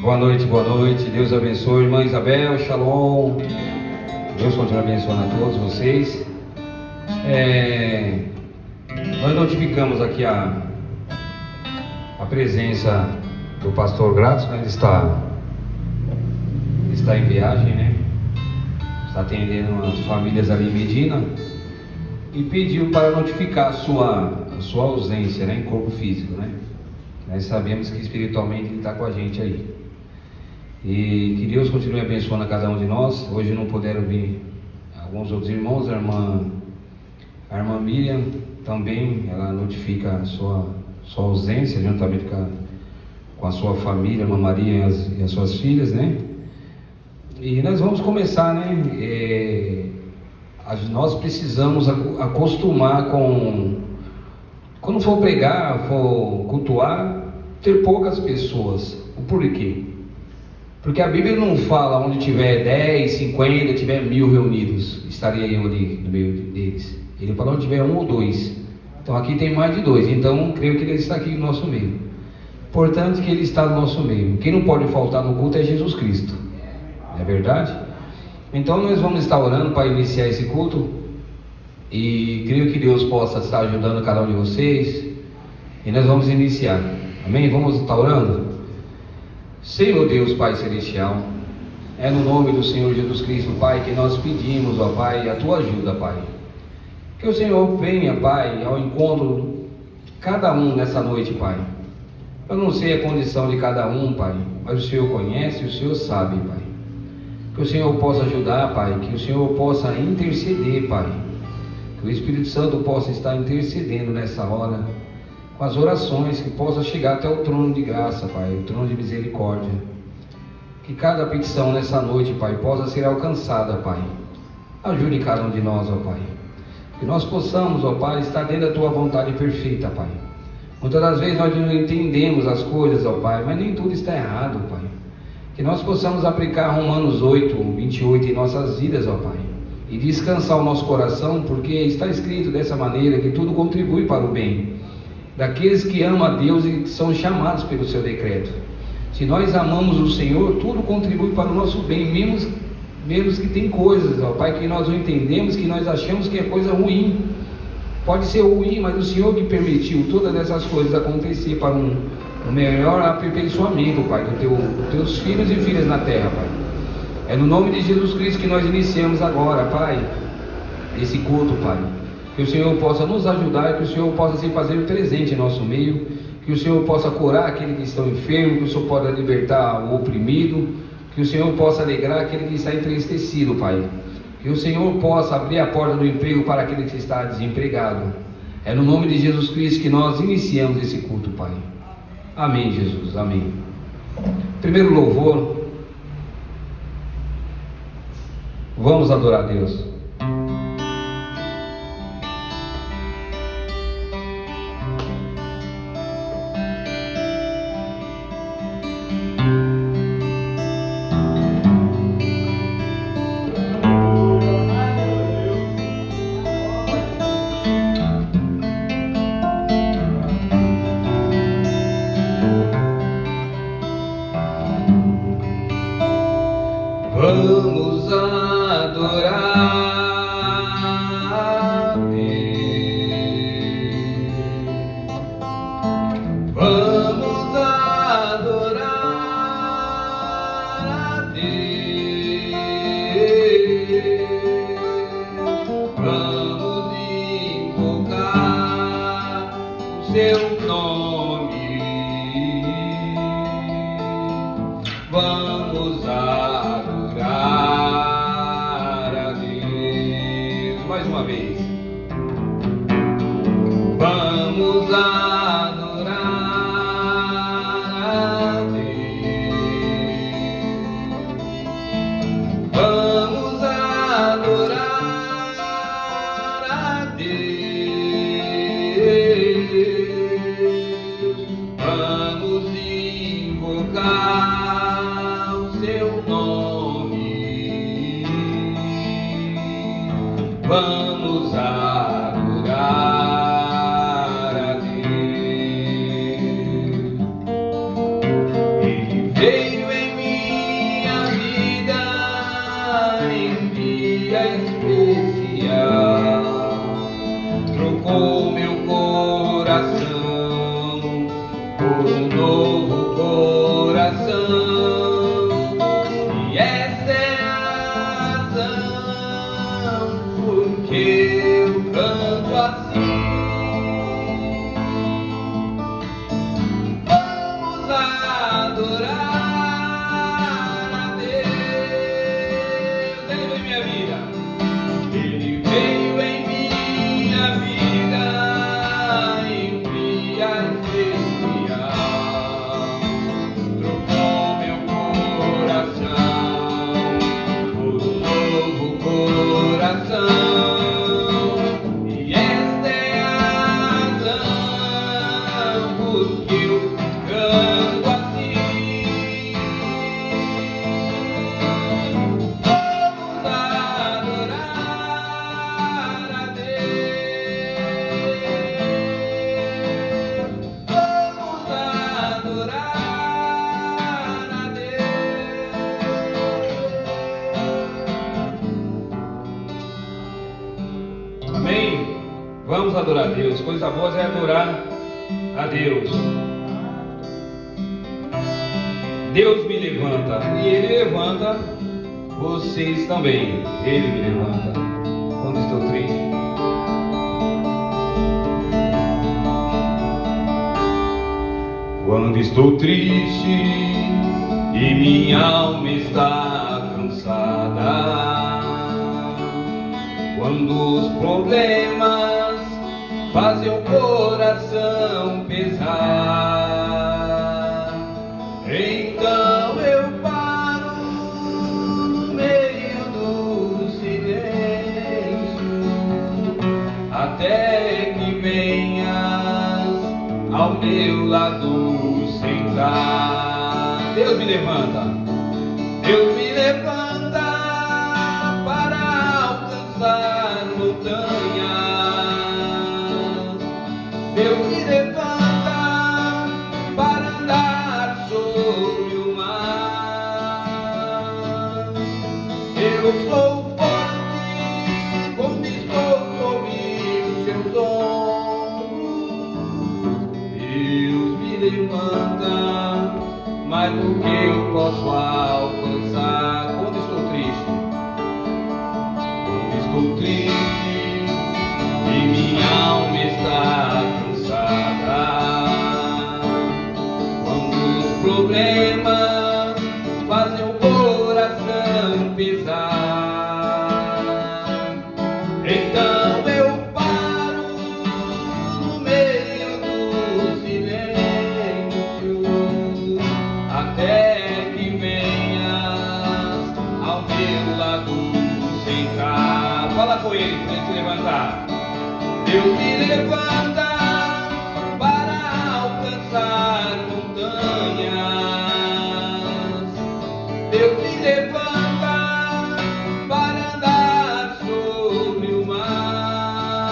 Boa noite, boa noite. Deus abençoe, irmã Isabel, shalom. Deus continue abençoando a todos vocês. Nós notificamos aqui a presença do pastor Gratos, né? Ele está em viagem, né? Está atendendo as famílias ali em Medina e pediu para notificar a sua ausência, né? Em corpo físico, né? Nós sabemos que espiritualmente ele está com a gente aí. E que Deus continue abençoando a cada um de nós. Hoje não puderam vir alguns outros irmãos. A irmã Miriam também, ela notifica a sua ausência, juntamente com a sua família, a irmã Maria e as suas filhas, né? E nós vamos começar, né? Nós precisamos acostumar com, quando for pregar, for cultuar, ter poucas pessoas. O porquê? Porque a Bíblia não fala onde tiver 10, 50, tiver 1000 reunidos, estarei eu ali no meio deles. Ele fala onde tiver 1 ou 2. Então aqui tem mais de 2, então creio que ele está aqui no nosso meio. Importante que ele está no nosso meio. Quem não pode faltar no culto é Jesus Cristo. Não é verdade? Então nós vamos estar orando para iniciar esse culto. E creio que Deus possa estar ajudando cada um de vocês. E nós vamos iniciar. Amém? Vamos estar orando? Senhor Deus, Pai Celestial, é no nome do Senhor Jesus Cristo, Pai, que nós pedimos, ó Pai, a Tua ajuda, Pai. Que o Senhor venha, Pai, ao encontro de cada um nessa noite, Pai. Eu não sei a condição de cada um, Pai, mas o Senhor conhece e o Senhor sabe, Pai. Que o Senhor possa ajudar, Pai, que o Senhor possa interceder, Pai. Que o Espírito Santo possa estar intercedendo nessa hora, com as orações, que possa chegar até o trono de graça, Pai, o trono de misericórdia. Que cada petição nessa noite, Pai, possa ser alcançada, Pai. Ajude cada um de nós, ó Pai. Que nós possamos, ó Pai, estar dentro da Tua vontade perfeita, Pai. Muitas das vezes nós não entendemos as coisas, ó Pai, mas nem tudo está errado, Pai. Que nós possamos aplicar Romanos 8, 28 em nossas vidas, ó Pai. E descansar o nosso coração, porque está escrito dessa maneira que tudo contribui para o bem daqueles que amam a Deus e que são chamados pelo seu decreto. Se nós amamos o Senhor, tudo contribui para o nosso bem, menos que tem coisas, ó Pai, que nós não entendemos, que nós achamos que é coisa ruim. Pode ser ruim, mas o Senhor que permitiu todas essas coisas acontecer para um melhor aperfeiçoamento, Pai, dos teus filhos e filhas na terra, Pai. É no nome de Jesus Cristo que nós iniciamos agora, Pai, esse culto, Pai. Que o Senhor possa nos ajudar, que o Senhor possa se fazer presente em nosso meio, que o Senhor possa curar aquele que está enfermo, que o Senhor possa libertar o oprimido, que o Senhor possa alegrar aquele que está entristecido, Pai. Que o Senhor possa abrir a porta do emprego para aquele que está desempregado. É no nome de Jesus Cristo que nós iniciamos esse culto, Pai. Amém, Jesus, amém. Primeiro louvor. Vamos adorar a Deus. Vamos adorar a Deus. Vamos adorar a Deus. Vamos invocar o seu nome. Vamos adorar a Deus. Mais uma vez. Vamos adorar a Deus. Vamos adorar a Deus. Vamos invocar o seu nome. Vamos adorar a Deus. Ele veio Vamos adorar a Deus. Coisa boa é adorar a Deus. Deus me levanta e Ele levanta vocês também. Ele me levanta quando estou triste. Quando estou triste e minha alma está cansada, quando os problemas fazem o coração pesar, então eu paro no meio do silêncio, até que venhas ao meu lado sentar. Deus me levanta, Deus me levanta para alcançar montanhas. Deus me levanta para andar sobre o mar. Eu sou forte quando estou sobre os seus ombros. Deus me levanta mais do que eu posso alcançar. Quando estou triste, e minha alma está cansada, quando os problemas fazem o coração pesar, então eu paro no meio do silêncio, até que venhas ao meu lado sentar. Fala com Ele para Ele se levantar. Deus me levanta para alcançar montanhas. Deus me levanta para andar sobre o mar.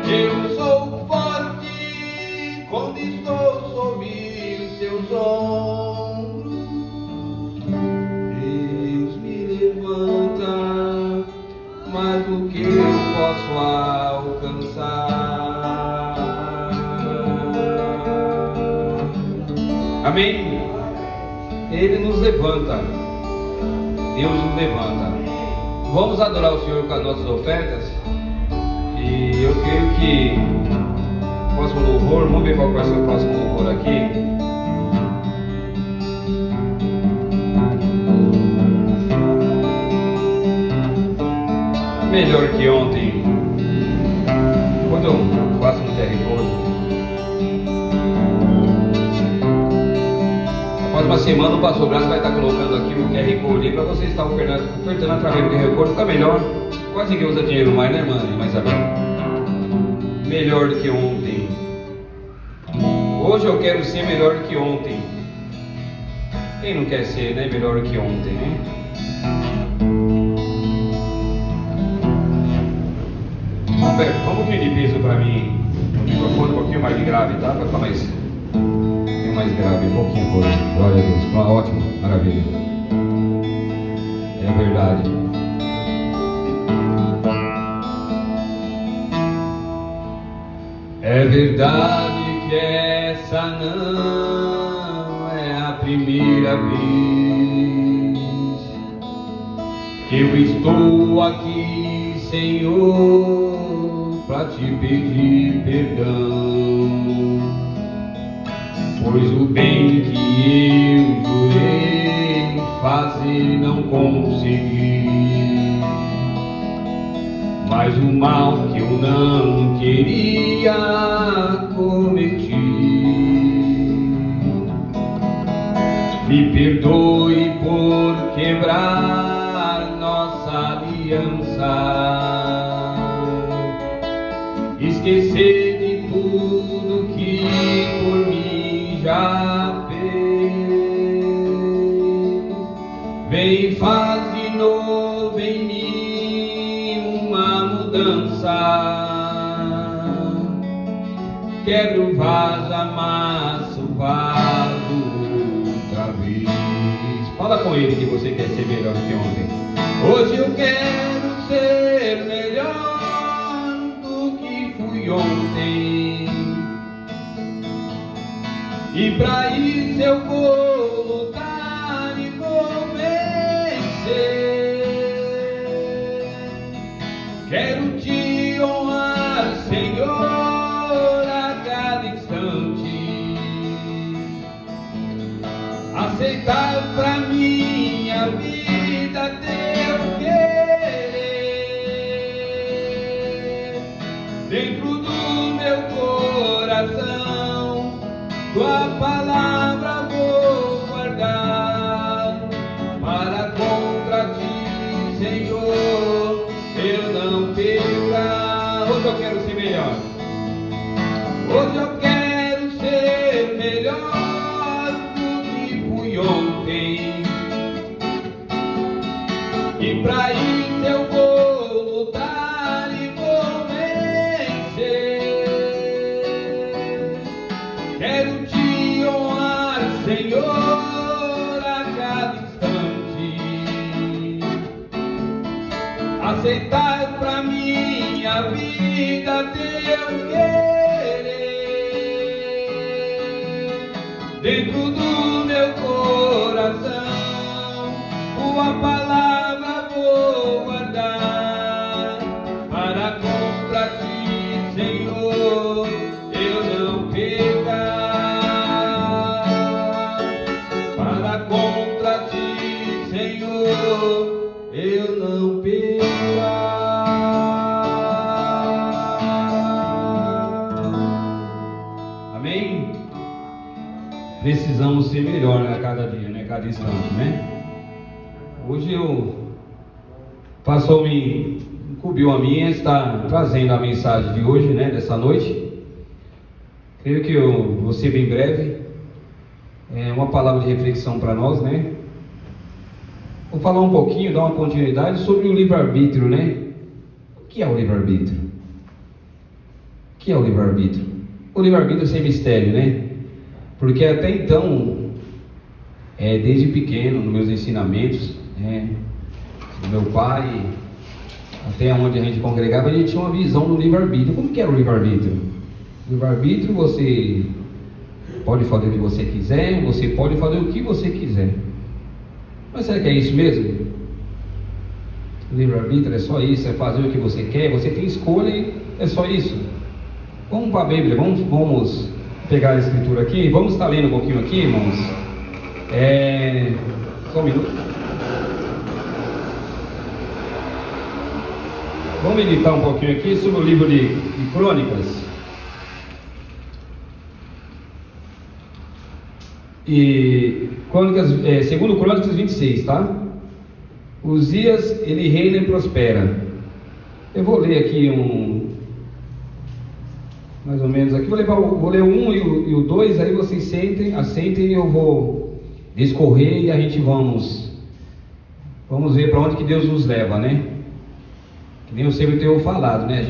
Eu sou forte quando estou sob os seus ombros. Deus me levanta mais do que eu posso alcançar. Amém? Ele nos levanta. Deus nos levanta. Vamos adorar o Senhor com as nossas ofertas. E eu creio que o próximo louvor, vamos ver qual vai ser o próximo louvor aqui. Melhor que ontem. Quando eu faço no QR Code, após uma semana o pastor Brás vai estar colocando aqui o QR Code para você estar ofertando através do QR Code. Fica melhor. Quase ninguém usa dinheiro mais, né, irmã? Mas sabe? Melhor do que ontem. Hoje eu quero ser melhor do que ontem. Quem não quer ser, né, melhor do que ontem, né? Vamos pedir peso para mim, o microfone um pouquinho mais grave, tá? Para ficar mais grave, um pouquinho coisa. Glória a Deus, ótimo, maravilha. É verdade. É verdade que essa não é a primeira vez que eu estou aqui, Senhor, para te pedir perdão, pois o bem que eu jurei fazer não consegui, mas o mal que eu não queria cometi. Me perdoe por quebrar nossa aliança, esquecer de tudo que por mim já fez. Vem, faz de novo em mim uma mudança. Quebra o vaso, amassa o vaso outra vez. Fala com Ele que você quer ser melhor do que ontem. Hoje eu quero ser melhor do eu vou lutar e vou vencer. Quero te honrar, Senhor, a cada instante. Aceitar pra minha vida teu querer. Dentro do meu coração, tua palavra vou guardar. Para contra ti, Senhor, eu não pecar. Hoje eu quero ser melhor. Hoje eu quero ser melhor do que fui ontem. E pra isso eu vou lutar e vou vencer. Quero te honrar, Senhor, a cada instante. Aceitar pra minha vida teu querer. Dentro do meu coração, tua palavra vou guardar. Para contra ti, Senhor, eu não pecar. Para contra ti, Senhor, eu não pecar. Amém? Precisamos ser melhor a cada dia, né? Cada instante, né? Hoje o pastor me incumbiu a mim, está trazendo a mensagem de hoje, né? Dessa noite. Creio que eu vou ser bem breve. É uma palavra de reflexão para nós, né? Vou falar um pouquinho, dar uma continuidade sobre o livre-arbítrio, né? O que é o livre-arbítrio? O que é o livre-arbítrio? O livre-arbítrio é sem mistério, né? Porque até então, desde pequeno, nos meus ensinamentos, do meu pai, até onde a gente congregava, a gente tinha uma visão do livre-arbítrio. Como que era o livre-arbítrio? O livre-arbítrio, você pode fazer o que você quiser, você pode fazer o que você quiser. Mas será que é isso mesmo? O livre-arbítrio é só isso, é fazer o que você quer, você tem escolha e é só isso. Vamos para a Bíblia, vamos pegar a escritura aqui, vamos estar lendo um pouquinho aqui, irmãos. Só um minuto. Vamos meditar um pouquinho aqui sobre o livro de Crônicas. E segundo Crônicas 26, tá? Uzias, ele reina e prospera. Eu vou ler aqui mais ou menos aqui, vou ler o 1 e o 2, aí vocês assentem e eu vou discorrer e a gente vamos ver para onde que Deus nos leva, né? Que nem eu sempre tenho falado, né?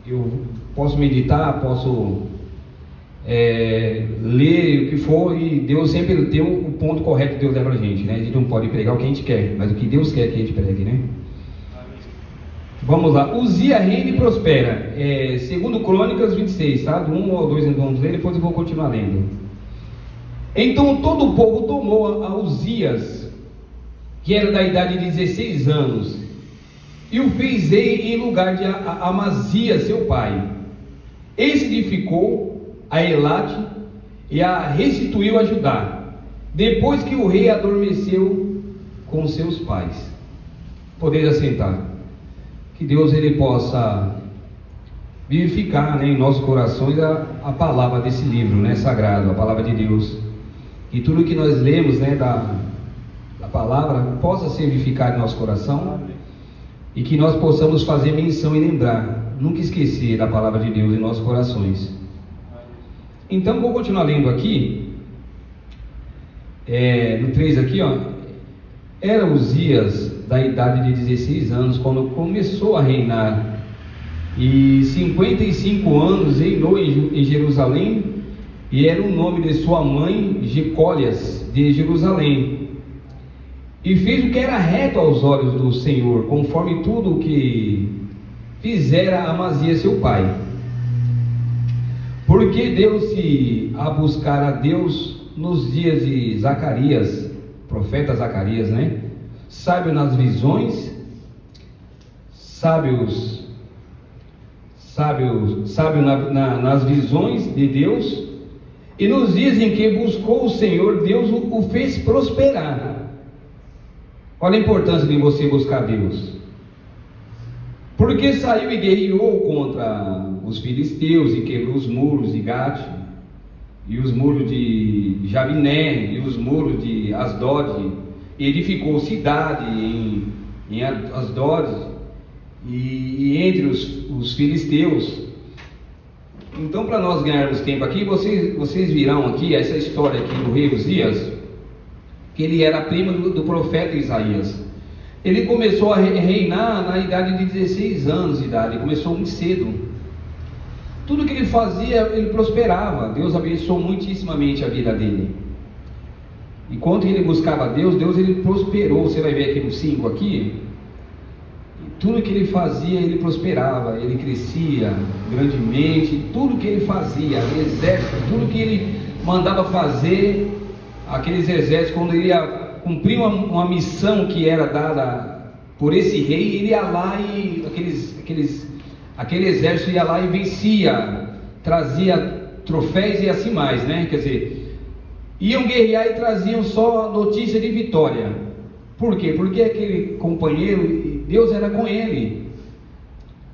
Eu posso meditar, posso ler o que for, e Deus sempre tem o ponto correto que Deus leva a gente, né? A gente não pode pregar o que a gente quer, mas o que Deus quer que a gente pregue, né? Vamos lá. Uzias reina e prospera. Segundo Crônicas 26, tá? Do 1 ao 2 vamos ler, depois eu vou continuar lendo. Então todo o povo tomou a Uzias, que era da idade de 16 anos, e o fez rei em lugar de Amazias, seu pai. Esse edificou a Elate e a restituiu a Judá, depois que o rei adormeceu com seus pais. Podeis assentar. Que Deus ele possa vivificar, né, em nossos corações a palavra desse livro, né, sagrado, a palavra de Deus. E tudo que nós lemos, né, da palavra possa ser vivificado em nosso coração. E que nós possamos fazer menção e lembrar, nunca esquecer da palavra de Deus em nossos corações. Então vou continuar lendo aqui, no 3 aqui, ó. Era Uzias da idade de 16 anos quando começou a reinar, e 55 anos reinou em Jerusalém, e era o nome de sua mãe Jecólias de Jerusalém. E fez o que era reto aos olhos do Senhor, conforme tudo o que fizera Amazias seu pai. Porque deu-se a buscar a Deus nos dias de Zacarias, profeta Zacarias, né? Sábio nas visões, sábio nas visões de Deus, e nos dias em que buscou o Senhor, Deus o fez prosperar. Olha a importância de você buscar Deus. Porque saiu e guerreou contra os filisteus e quebrou os muros de Gate, e os muros de Jabiné, e os muros de Asdod, e edificou cidade em Asdod, e entre os filisteus. Então, para nós ganharmos tempo aqui, vocês virão aqui essa história aqui do rei Uzias, que ele era primo do profeta Isaías. Ele começou a reinar na idade de 16 anos de idade, começou muito cedo. Tudo que ele fazia, ele prosperava. Deus abençoou muitíssimamente a vida dele. Enquanto ele buscava Deus, ele prosperou. Você vai ver aqui no 5 aqui. Tudo que ele fazia, ele prosperava, ele crescia grandemente. Tudo que ele fazia, exército, tudo que ele mandava fazer, aqueles exércitos, quando ele ia cumprir uma missão que era dada por esse rei, ele ia lá e aquele exército ia lá e vencia, trazia troféus e assim mais, né? Quer dizer, iam guerrear e traziam só notícia de vitória. Por quê? Porque aquele companheiro, Deus era com ele.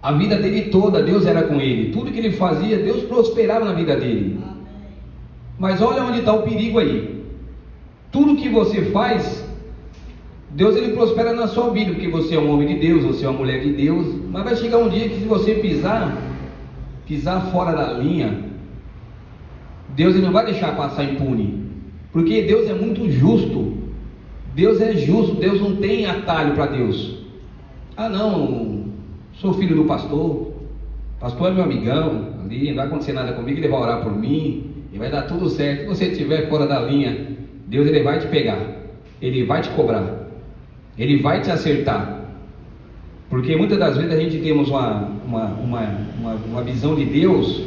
A vida dele toda, Deus era com ele. Tudo que ele fazia, Deus prosperava na vida dele. Mas olha onde está o perigo aí. Tudo que você faz, Deus ele prospera na sua vida, porque você é um homem de Deus, você é uma mulher de Deus. Mas vai chegar um dia que se você pisar fora da linha, Deus ele não vai deixar passar impune, porque Deus é muito justo. Deus é justo, Deus não tem atalho para Deus. Ah não, sou filho do pastor é meu amigão ali, não vai acontecer nada comigo, ele vai orar por mim e vai dar tudo certo. Se você estiver fora da linha, Deus ele vai te pegar, ele vai te cobrar, ele vai te acertar. Porque muitas das vezes a gente temos uma visão de Deus,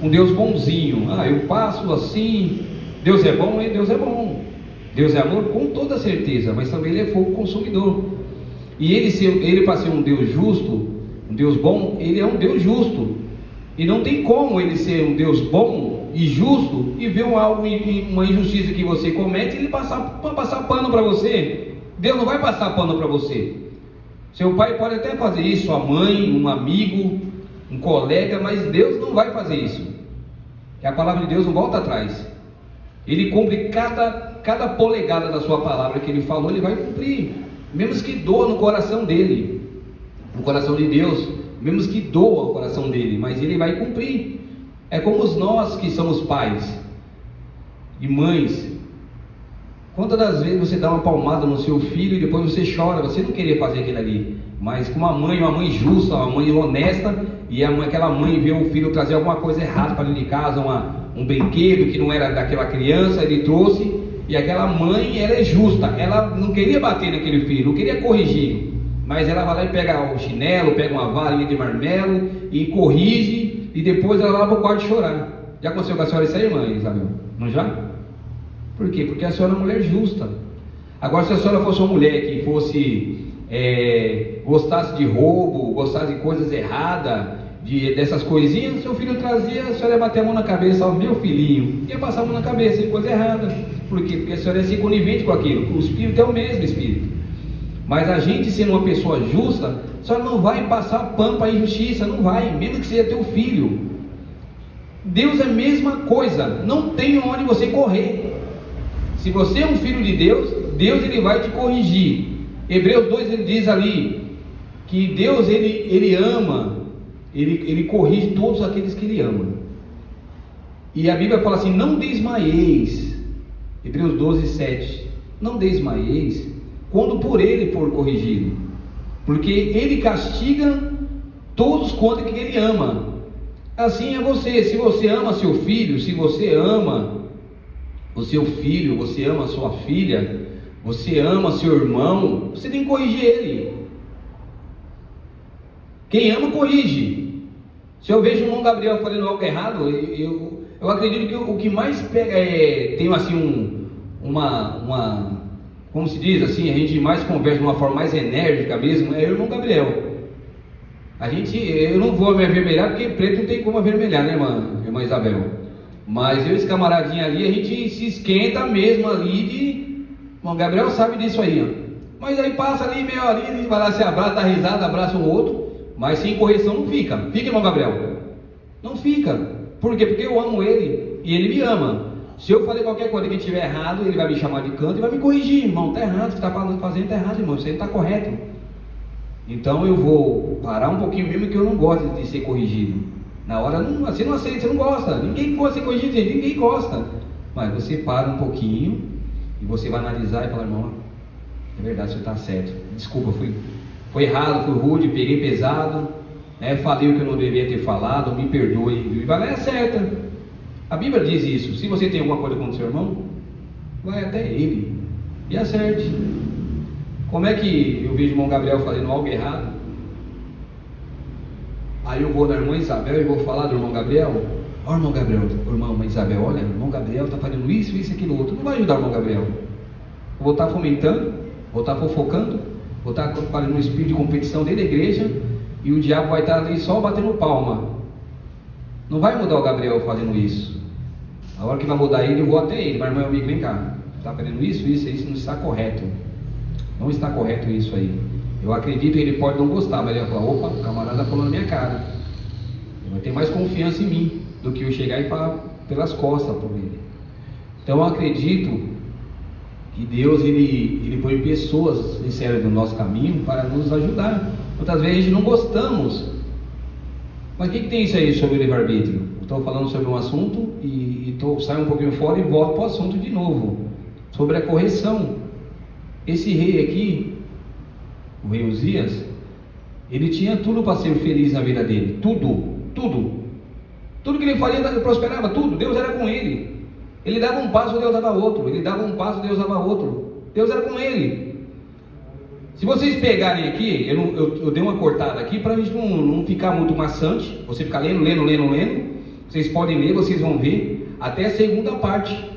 um Deus bonzinho. Eu passo assim, Deus é bom, e Deus é bom. Deus é amor com toda certeza, mas também ele é fogo consumidor. E ele para ser um Deus justo, um Deus bom, ele é um Deus justo. E não tem como ele ser um Deus bom e justo e ver uma injustiça que você comete e ele passar pano para você. Deus não vai passar pano para você. Seu pai pode até fazer isso, sua mãe, um amigo, um colega, mas Deus não vai fazer isso. E a palavra de Deus não volta atrás. Ele cumpre cada polegada da sua palavra que ele falou, ele vai cumprir, mesmo que doa no coração dele, no coração de Deus, mesmo que doa o coração dele, mas ele vai cumprir. É como nós que somos pais e mães. Quantas das vezes você dá uma palmada no seu filho e depois você chora, você não queria fazer aquilo ali, mas com uma mãe justa, uma mãe honesta, e aquela mãe vê o filho trazer alguma coisa errada para dentro de casa, um brinquedo que não era daquela criança, ele trouxe, e aquela mãe, ela é justa, ela não queria bater naquele filho, não queria corrigir, mas ela vai lá e pega o chinelo, pega uma varinha de marmelo e corrige, e depois ela vai lá para o quarto chorar. Já aconteceu com a senhora isso aí, irmã Isabel? Não já? Por quê? Porque a senhora é uma mulher justa. Agora, se a senhora fosse uma mulher que fosse gostasse de roubo, gostasse de coisas erradas, dessas coisinhas, seu filho trazia, a senhora ia bater a mão na cabeça, meu filhinho, ia passar a mão na cabeça, coisa errada. Por quê? Porque a senhora ia ser conivente com aquilo. O espírito é o mesmo espírito. Mas a gente, sendo uma pessoa justa, a senhora não vai passar pano para a injustiça, não vai, mesmo que seja teu filho. Deus é a mesma coisa, não tem onde você correr. Se você é um filho de Deus, Deus ele vai te corrigir. Hebreus 2 ele diz ali que Deus ele ama, ele corrige todos aqueles que ele ama. E a Bíblia fala assim: não desmaieis. Hebreus 12, 7. Não desmaieis quando por ele for corrigido, porque ele castiga todos quanto que ele ama. Assim é você. Se você ama seu filho, se você ama o seu filho, você ama a sua filha, você ama seu irmão, você tem que corrigir ele. Quem ama, corrige. Se eu vejo o irmão Gabriel fazendo algo errado, Eu acredito que o que mais pega tem assim como se diz assim, a gente mais conversa de uma forma mais enérgica mesmo, é o irmão Gabriel. Eu não vou me avermelhar, porque preto não tem como avermelhar, né, irmã Isabel? Mas eu e esse camaradinho ali, a gente se esquenta mesmo ali de... Irmão Gabriel sabe disso aí, ó. Mas aí passa ali meia horinha, a gente vai lá, se abraça, dá risada, abraça o outro, mas sem correção não fica. Fica, irmão Gabriel? Não fica. Por quê? Porque eu amo ele e ele me ama. Se eu falei qualquer coisa que estiver errado, ele vai me chamar de canto e vai me corrigir. Irmão, está errado, o que está fazendo está errado, irmão, isso aí não está correto. Então eu vou parar um pouquinho mesmo, que eu não gosto de ser corrigido. Na hora, você não aceita, você não gosta. Ninguém gosta de ser corrigido, ninguém gosta. Mas você para um pouquinho e você vai analisar e falar, irmão, é verdade, você está certo. Desculpa, foi errado, fui rude, peguei pesado, né? Falei o que eu não devia ter falado, me perdoe. E vai lá e acerta. A Bíblia diz isso. Se você tem alguma coisa contra o seu irmão, vai até ele e acerte. Como é que eu vejo o irmão Gabriel fazendo algo errado? Aí eu vou na irmã Isabel e vou falar do irmão Gabriel. Ó, irmão Gabriel, irmã Isabel, olha, o irmão Gabriel está fazendo isso, isso, aquilo, outro. Não vai ajudar o irmão Gabriel. Eu vou estar fomentando, vou estar fofocando, vou estar fazendo um espírito de competição dentro da igreja, e o diabo vai estar ali só batendo palma. Não vai mudar o Gabriel fazendo isso. A hora que vai mudar ele, eu vou até ele. Mas, meu amigo, vem cá, está fazendo isso, não está correto. Não está correto isso aí. Eu acredito que ele pode não gostar, mas ele vai falar, opa, o camarada falou na minha cara. Ele vai ter mais confiança em mim do que eu chegar e falar pelas costas por ele. Então eu acredito que Deus ele põe pessoas sinceras no nosso caminho para nos ajudar. Muitas vezes a gente não gostamos. Mas o que tem isso aí sobre o livre-arbítrio? Estou falando sobre um assunto e saio um pouquinho fora e volto para o assunto de novo. Sobre a correção. Esse rei aqui, o rei Uzias, ele tinha tudo para ser feliz na vida dele. Tudo que ele fazia, ele prosperava, tudo. Deus era com ele. Ele dava um passo, Deus dava outro. Ele dava um passo, Deus dava outro. Deus era com ele. Se vocês pegarem aqui, eu dei uma cortada aqui para a gente não ficar muito maçante. Você ficar lendo. Vocês podem ler, vocês vão ver até a segunda parte.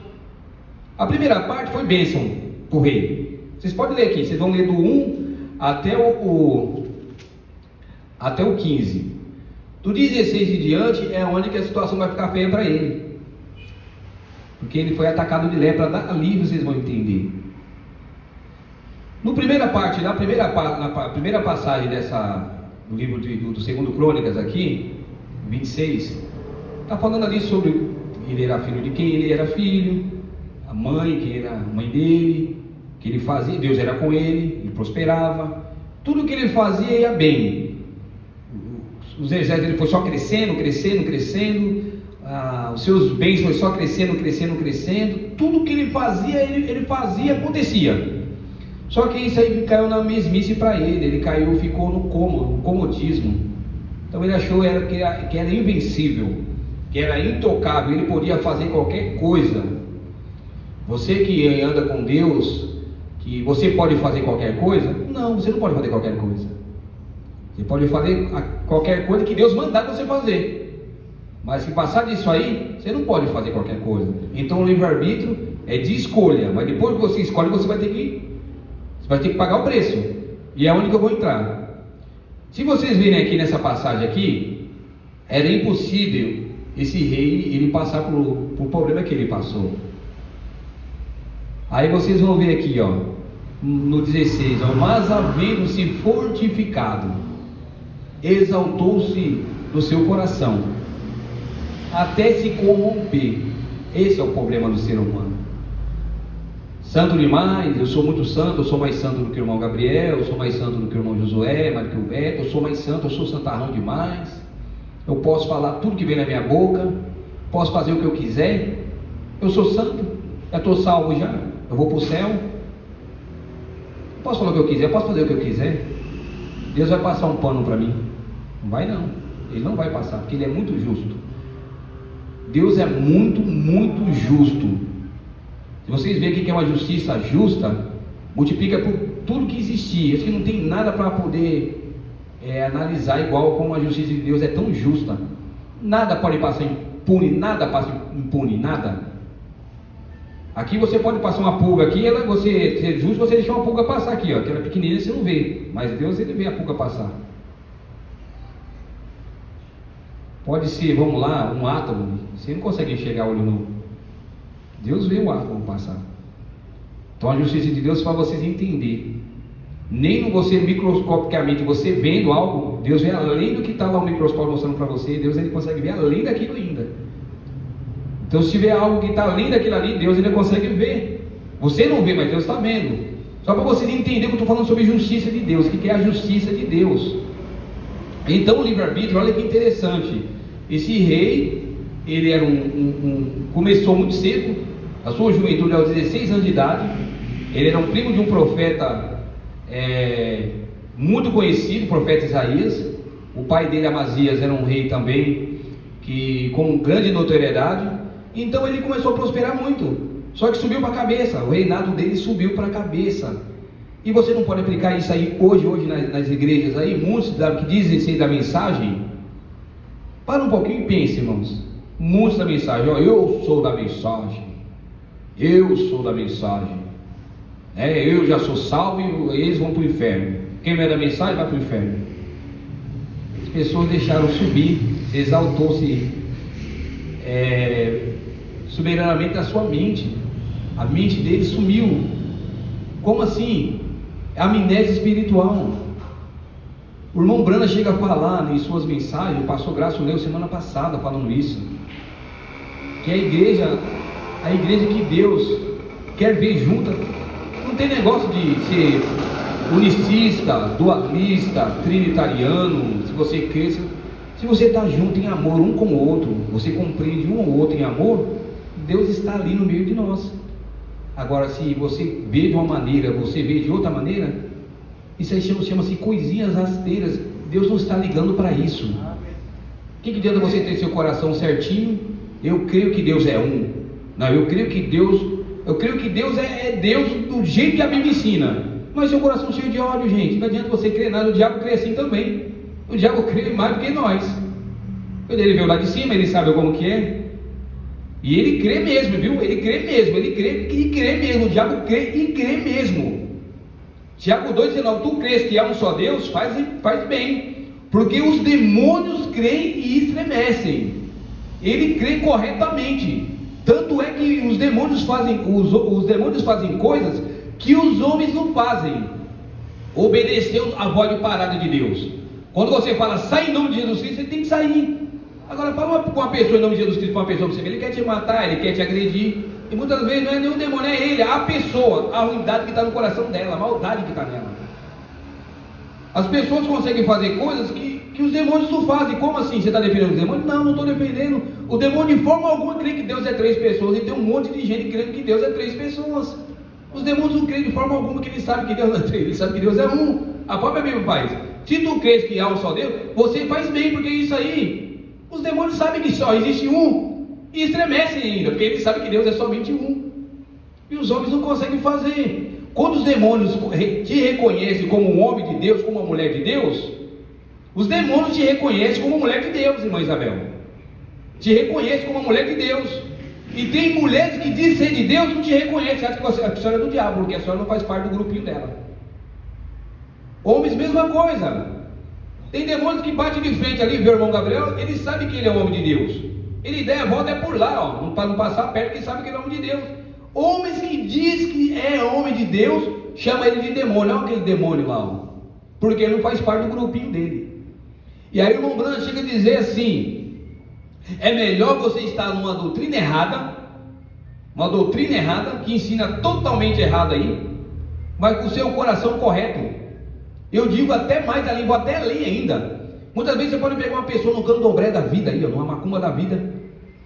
A primeira parte foi bênção para o rei. Vocês podem ler aqui, vocês vão ler do 1 até o 15. Do 16 em diante é onde que a situação vai ficar feia para ele. Porque ele foi atacado de lepra. Ali vocês vão entender. Na primeira passagem do livro do 2 Crônicas aqui, 26, está falando ali sobre ele era filho de quem ele era filho, a mãe, quem era a mãe dele, que ele fazia, Deus era com ele prosperava, tudo que ele fazia ia bem. Os exércitos dele foi só crescendo, os seus bens foi só crescendo, tudo que ele fazia, acontecia. Só que isso aí caiu na mesmice para ele, ficou no comodismo. Então ele achou que era invencível, que era intocável, ele podia fazer qualquer coisa. Você que anda com Deus, que você pode fazer qualquer coisa? Não, você não pode fazer qualquer coisa. Você pode fazer qualquer coisa que Deus mandar você fazer. Mas se passar disso aí, você não pode fazer qualquer coisa. Então o livre-arbítrio é de escolha, mas depois que você escolhe, você vai ter que pagar o preço. E é onde que eu vou entrar. Se vocês virem aqui nessa passagem aqui, era impossível esse rei ele passar por problema que ele passou. Aí vocês vão ver aqui, ó, no 16, ó, mas havendo-se fortificado, exaltou-se no seu coração, até se corromper. Esse é o problema do ser humano. Santo demais, eu sou muito santo, eu sou mais santo do que o irmão Gabriel, eu sou mais santo do que o irmão Josué, mais do que o Beto, eu sou mais santo, eu sou santarrão demais, eu posso falar tudo que vem na minha boca, posso fazer o que eu quiser, eu sou santo, já estou salvo já, eu vou para o céu, posso falar o que eu quiser, posso fazer o que eu quiser. Deus vai passar um pano para mim? Não vai não, Ele não vai passar, porque Ele é muito justo. Deus é muito, muito justo. Se vocês verem o que é uma justiça justa, multiplica por tudo que existia. Acho que não tem nada para poder analisar igual como a justiça de Deus é tão justa. Nada pode passar impune, nada passa impune? Nada. Aqui você pode passar uma pulga aqui, você ser justo, você deixar uma pulga passar aqui, ó, aquela pequenininha você não vê, mas Deus ele vê a pulga passar. Pode ser, vamos lá, um átomo, você não consegue enxergar olho nu. Deus vê o átomo passar. Então a justiça de Deus para vocês entenderem. Nem você microscopicamente, você vendo algo, Deus vê além do que está lá o microscópio mostrando para você, Deus ele consegue ver além daquilo ainda. Então se tiver algo que está além daquilo ali, Deus ele consegue ver. Você não vê, mas Deus está vendo. Só para vocês entenderem que eu estou falando sobre justiça de Deus, o que é a justiça de Deus. Então o livre-arbítrio, olha que interessante. Esse rei, ele era começou muito cedo, a sua juventude aos 16 anos de idade. Ele era um primo de um profeta muito conhecido, o profeta Isaías. O pai dele, Amazias, era um rei também com grande notoriedade. Então ele começou a prosperar muito, só que subiu para a cabeça, o reinado dele subiu para a cabeça. E você não pode aplicar isso aí hoje nas igrejas aí, muitos que dizem ser da mensagem. Para um pouquinho e pense, irmãos. Muitos da mensagem, ó, eu sou da mensagem, eu sou da mensagem, eu já sou salvo e eles vão para o inferno. Quem não é da mensagem vai para o inferno. As pessoas deixaram subir, exaltou-se soberanamente na sua mente. A mente dele sumiu. Como assim? Amnésia espiritual. O irmão Brana chega a falar em suas mensagens, o pastor Graça leu semana passada falando isso, que a igreja que Deus quer ver junta, não tem negócio de ser unicista, dualista, trinitariano. Se você crê, se você está junto em amor um com o outro, você compreende um ou outro em amor, Deus está ali no meio de nós. Agora, se você vê de uma maneira, você vê de outra maneira, isso aí chama-se coisinhas rasteiras. Deus não está ligando para isso. O que adianta você ter seu coração certinho? Eu creio que Deus é um. Não, eu creio que Deus é Deus do jeito que a Bíblia ensina. Mas seu coração cheio de ódio, gente, não adianta você crer nada. O diabo crê assim também. O diabo crê mais do que nós. Quando ele veio lá de cima, ele sabe como que é. E ele crê mesmo, viu? Ele crê mesmo. O diabo crê e crê mesmo. Tiago 2,19, tu crês que há um só Deus? Faz bem, porque os demônios creem e estremecem. Ele crê corretamente. Tanto é que os demônios fazem coisas que os homens não fazem. Obedecer a voz de parada de Deus. Quando você fala, sai em nome de Jesus Cristo, você tem que sair. Agora, fala com uma pessoa em nome de Jesus Cristo, com uma pessoa, ele quer te matar, ele quer te agredir. E muitas vezes não é nenhum demônio, é ele, a pessoa, a ruindade que está no coração dela, a maldade que está nela. As pessoas conseguem fazer coisas que os demônios não fazem. Como assim? Você está defendendo os demônios? Não estou defendendo. O demônio de forma alguma crê que Deus é 3 pessoas. E tem um monte de gente crendo que Deus é 3 pessoas. Os demônios não creem de forma alguma que eles sabem que Deus não é 3, eles sabem que Deus é um. A própria Bíblia faz. Se tu crês que há um só Deus, você faz bem, porque isso aí, os demônios sabem que só existe um. E estremecem ainda, porque eles sabem que Deus é somente um. E os homens não conseguem fazer. Quando os demônios te reconhecem como um homem de Deus, como uma mulher de Deus, os demônios te reconhecem como uma mulher de Deus, irmã Isabel. Te reconhecem como uma mulher de Deus. E tem mulheres que dizem ser de Deus e não te reconhecem, acham que a senhora é do diabo, porque a senhora não faz parte do grupinho dela. Homens, mesma coisa. Tem demônios que batem de frente ali, vê o irmão Gabriel, ele sabe que ele é homem de Deus. Ele der a volta é por lá, ó, para não passar perto, que sabe que ele é homem de Deus. Homens que diz que é homem de Deus, chama ele de demônio. Olha aquele demônio lá, ó, porque ele não faz parte do grupinho dele. E aí o irmão Branco chega a dizer assim: é melhor você estar numa doutrina errada, que ensina totalmente errado aí, mas com o seu coração correto. Eu digo até mais ali, vou até ler ainda. Muitas vezes você pode pegar uma pessoa no candomblé da vida aí, ó, numa macumba da vida.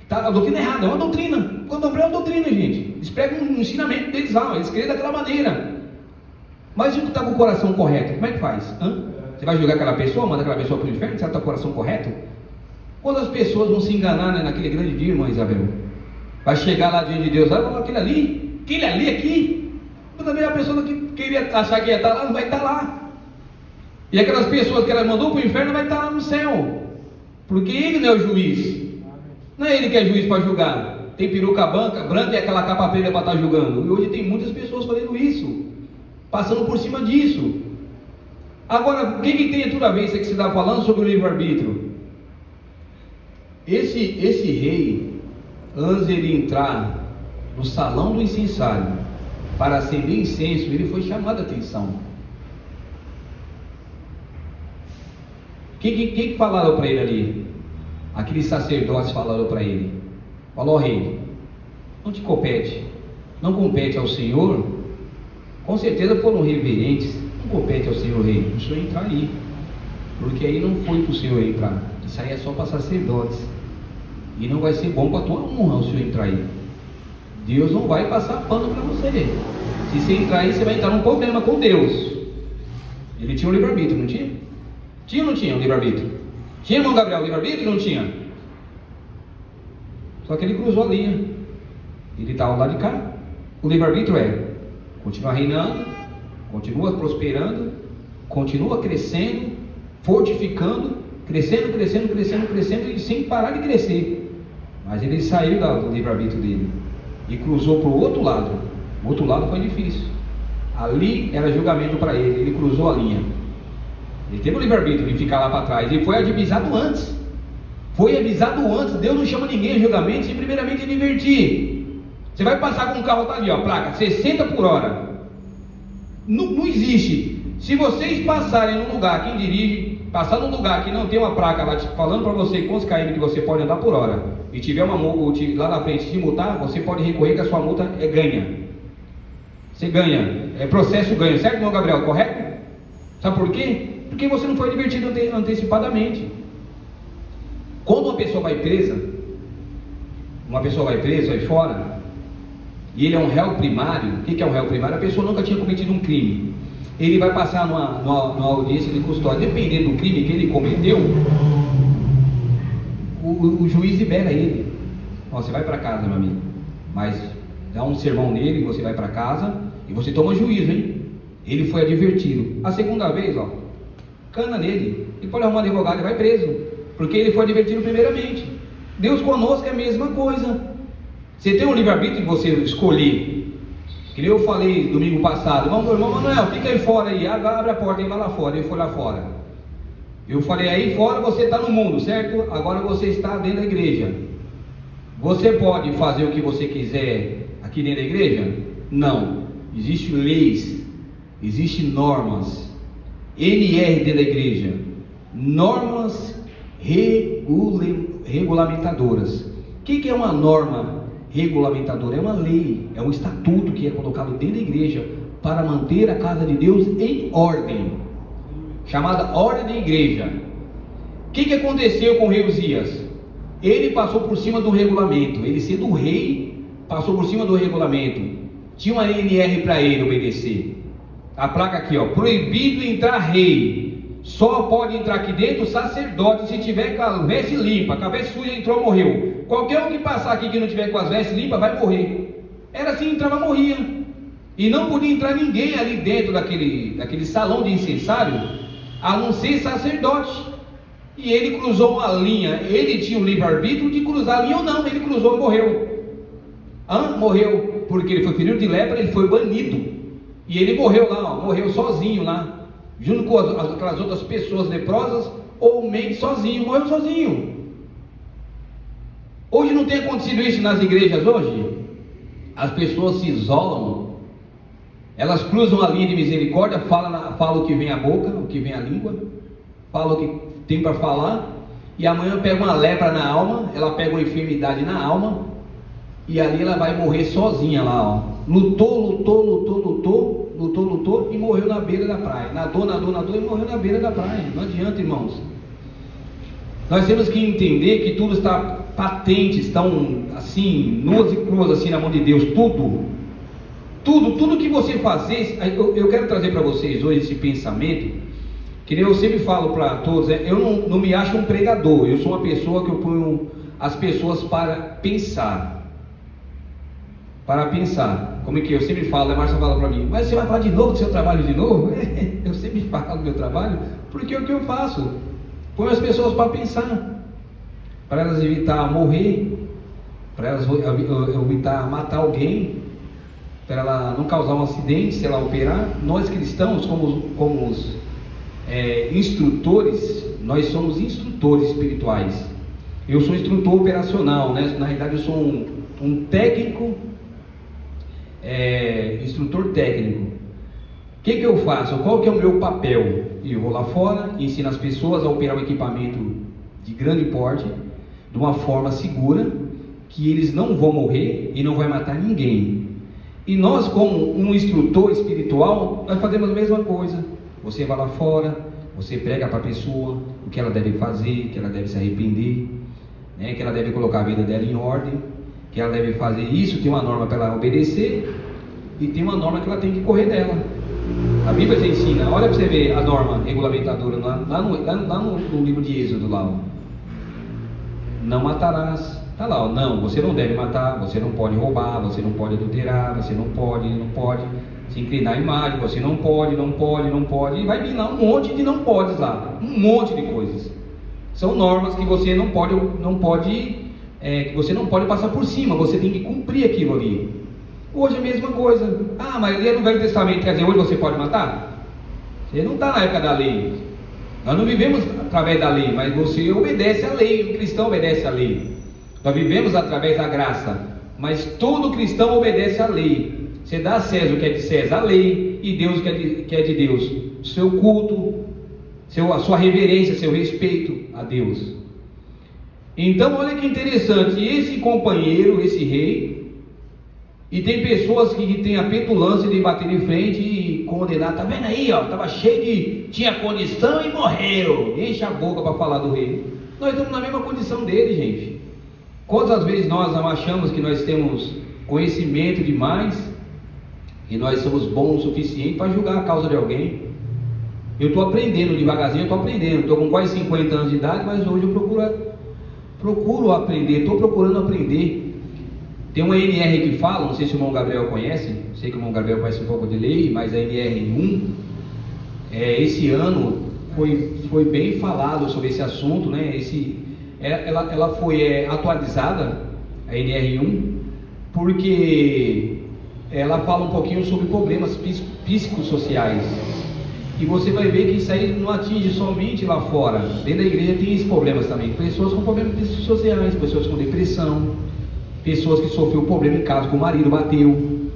Tá, a doutrina é errada, é uma doutrina. O candomblé é uma doutrina, gente. Eles pregam um ensinamento deles lá, eles creem daquela maneira. Mas se tu está com o coração correto, como é que faz? Você vai julgar aquela pessoa, manda aquela pessoa para o inferno, se ela está com o coração correto? Quando as pessoas vão se enganar, né, naquele grande dia, irmã Isabel, vai chegar lá diante de Deus, aquele ali aqui. Muitas vezes a pessoa que queria achar que ia estar lá, não vai estar lá. E aquelas pessoas que ela mandou para o inferno vai estar lá no céu, porque ele não é o juiz, não é ele que é juiz para julgar. tem peruca branca e aquela capa preta para estar julgando. E hoje tem muitas pessoas fazendo isso, passando por cima disso. Agora, o que tem tudo a ver isso que você está falando sobre o livre-arbítrio? Esse rei, antes de ele entrar no salão do incensário para acender incenso, ele foi chamado a atenção. O que falaram para ele ali? Aqueles sacerdotes falaram para ele: falou, rei, não te compete, não compete ao Senhor. Com certeza foram reverentes. Não compete ao Senhor rei o Senhor entrar aí, porque aí não foi para o Senhor entrar, isso aí é só para sacerdotes, e não vai ser bom para a tua honra o Senhor entrar aí. Deus não vai passar pano para você. Se você entrar aí, você vai entrar num problema com Deus. Ele tinha um livre-arbítrio, não tinha? Tinha ou não tinha um livre-arbítrio? Tinha, irmão Gabriel, livre-arbítrio ou não tinha? Só que ele cruzou a linha. Ele estava lá de cá. O livre-arbítrio é continuar reinando, continua prosperando, continua crescendo, fortificando, crescendo e sem parar de crescer. Mas ele saiu do livre-arbítrio dele e cruzou para o outro lado. O outro lado foi difícil. Ali era julgamento para ele. Ele cruzou a linha. Ele teve o livre-arbítrio de ficar lá para trás. Ele foi avisado antes. Deus não chama ninguém a julgamento sem primeiramente advertir. Você vai passar com um carro, tá ali, ó, placa 60 por hora. Não existe. Se vocês passarem num lugar, quem dirige, passar num lugar que não tem uma placa lá falando para você quantos km que você pode andar por hora, e tiver uma multa lá na frente te multar, você pode recorrer que a sua multa é ganha. Você ganha, é processo ganho, certo, irmão Gabriel? Correto? Sabe por quê? Porque você não foi advertido antecipadamente. Quando uma pessoa vai presa aí fora, e ele é um réu primário. O que é um réu primário? A pessoa nunca tinha cometido um crime. Ele vai passar numa audiência de custódia. Dependendo do crime que ele cometeu, o juiz libera ele. Ó, você vai para casa, meu amigo, mas dá um sermão nele, você vai para casa e você toma juízo, hein? Ele foi advertido. A segunda vez, ó, cana nele. Ele pode arrumar um advogado e vai preso, porque ele foi advertido primeiramente. Deus conosco é a mesma coisa. Você tem um livre-arbítrio de você escolher. Que nem eu falei domingo passado: irmão Manuel, fica aí fora aí, abre a porta e vai lá fora. Ele foi lá fora. Eu falei: aí fora você está no mundo, certo? Agora você está dentro da igreja. Você pode fazer o que você quiser aqui dentro da igreja? Não. Existem leis, existem normas, NR dentro da igreja, normas regulamentadoras. O que é uma norma regulamentadora? É uma lei, é um estatuto que é colocado dentro da igreja para manter a casa de Deus em ordem, chamada ordem da igreja. O que aconteceu com o rei Uzias? Ele passou por cima do regulamento. Ele, sendo rei, passou por cima do regulamento. Tinha uma NR para ele obedecer. A placa aqui, ó: proibido entrar rei. Só pode entrar aqui dentro o sacerdote se tiver com a veste limpa. Com a veste suja, entrou, morreu. Qualquer um que passar aqui que não tiver com as vestes limpas vai morrer. Era assim, entrava, morria. E não podia entrar ninguém ali dentro daquele salão de incensário, a não ser sacerdote. E ele cruzou uma linha. Ele tinha o livre-arbítrio de cruzar a linha ou não. Ele cruzou e morreu. Morreu porque ele foi ferido de lepra. Ele foi banido. E ele morreu lá, ó, morreu sozinho lá, junto com aquelas outras pessoas leprosas, ou meio sozinho, morreu sozinho. Hoje não tem acontecido isso nas igrejas hoje? As pessoas se isolam, elas cruzam a linha de misericórdia, falam o que vem à boca, o que vem à língua, falam o que tem para falar, e amanhã pega uma lepra na alma, ela pega uma enfermidade na alma, e ali ela vai morrer sozinha lá, ó. Lutou e morreu na beira da praia. Nadou e morreu na beira da praia. Não adianta, irmãos. Nós temos que entender que tudo está patente, estão assim, nuas e cruas assim na mão de Deus. Tudo que você fazer. Eu quero trazer para vocês hoje esse pensamento, que eu sempre falo para todos, eu não me acho um pregador. Eu sou uma pessoa que eu ponho as pessoas para pensar. Como é que eu sempre falo, a Márcia fala para mim: mas você vai falar de novo do seu trabalho de novo? Eu sempre falo do meu trabalho, porque é o que eu faço. Põe as pessoas para pensar, para elas evitar morrer, para ela evitar matar alguém, para ela não causar um acidente, se ela operar. Nós cristãos, como instrutores, nós somos instrutores espirituais. Eu sou instrutor operacional, né? Na realidade eu sou um técnico, instrutor técnico. O que eu faço? Qual que é o meu papel? Eu vou lá fora, ensino as pessoas a operar um equipamento de grande porte, de uma forma segura, que eles não vão morrer e não vai matar ninguém. E nós, como um instrutor espiritual, nós fazemos a mesma coisa. Você vai lá fora, você prega para a pessoa o que ela deve fazer, que ela deve se arrepender, né? Que ela deve colocar a vida dela em ordem, que ela deve fazer isso, tem uma norma para ela obedecer e tem uma norma que ela tem que correr dela. A Bíblia te ensina, olha para você ver a norma regulamentadora lá no livro de Êxodo lá, ó. Não matarás. Está lá, ó, não, você não deve matar, você não pode roubar, você não pode adulterar, você não pode se inclinar à imagem, você não pode, e vai vir lá um monte de não podes lá, um monte de coisas. São normas que você não pode que você não pode passar por cima, você tem que cumprir aquilo ali. Hoje é a mesma coisa. Ah, mas ali é no Velho Testamento, quer dizer, hoje você pode matar? Você não está na época da lei. Nós não vivemos através da lei, mas você obedece à lei, o cristão obedece à lei. Nós vivemos através da graça, mas todo cristão obedece à lei. Você dá a César o que é de César, a lei, e Deus o que é de Deus. Seu culto, a sua reverência, seu respeito a Deus. Então olha que interessante, esse companheiro, esse rei, e tem pessoas que têm a petulância de bater de frente e condenar. Tá vendo aí, ó, estava cheio tinha condição e morreu. Enche a boca para falar do rei. Nós estamos na mesma condição dele, gente. Quantas vezes nós achamos que nós temos conhecimento demais e nós somos bons o suficiente para julgar a causa de alguém? Eu estou aprendendo devagarzinho, estou com quase 50 anos de idade, mas hoje eu procuro aprender, estou procurando aprender. Tem uma NR que fala, não sei se o irmão Gabriel conhece, sei que o irmão Gabriel conhece um pouco de lei, mas a NR1, esse ano foi bem falado sobre esse assunto, né? Ela foi atualizada, a NR1, porque ela fala um pouquinho sobre problemas psicossociais. E você vai ver que isso aí não atinge somente lá fora. Dentro da igreja tem esses problemas também. Pessoas com problemas psicossociais, pessoas com depressão, pessoas que sofreram problema em casa, que o marido bateu,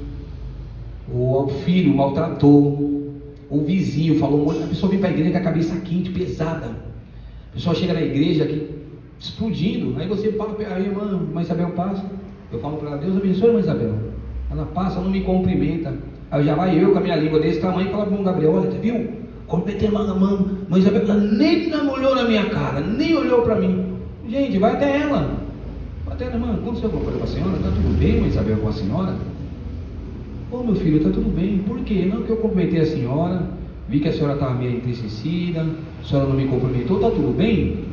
ou o filho maltratou, o vizinho falou muito. A pessoa vem para a igreja com a cabeça quente, pesada. A pessoa chega na igreja aqui explodindo. Aí você fala, aí irmã Isabel passa. Eu falo para ela, Deus abençoe, irmã Isabel. Ela passa, não me cumprimenta. Aí já vai eu com a minha língua desse tamanho e fala para o Gabriel, olha, viu? Quando meter a mão, irmã Isabel, ela nem olhou na minha cara, nem olhou para mim. Gente, vai até ela. Irmã, aconteceu alguma coisa com a senhora? Está tudo bem, irmã Isabel, com a senhora? Ô meu filho, está tudo bem. Por quê? Não, que eu cumprimentei a senhora, vi que a senhora estava meio entristecida, a senhora não me cumprimentou, está tudo bem?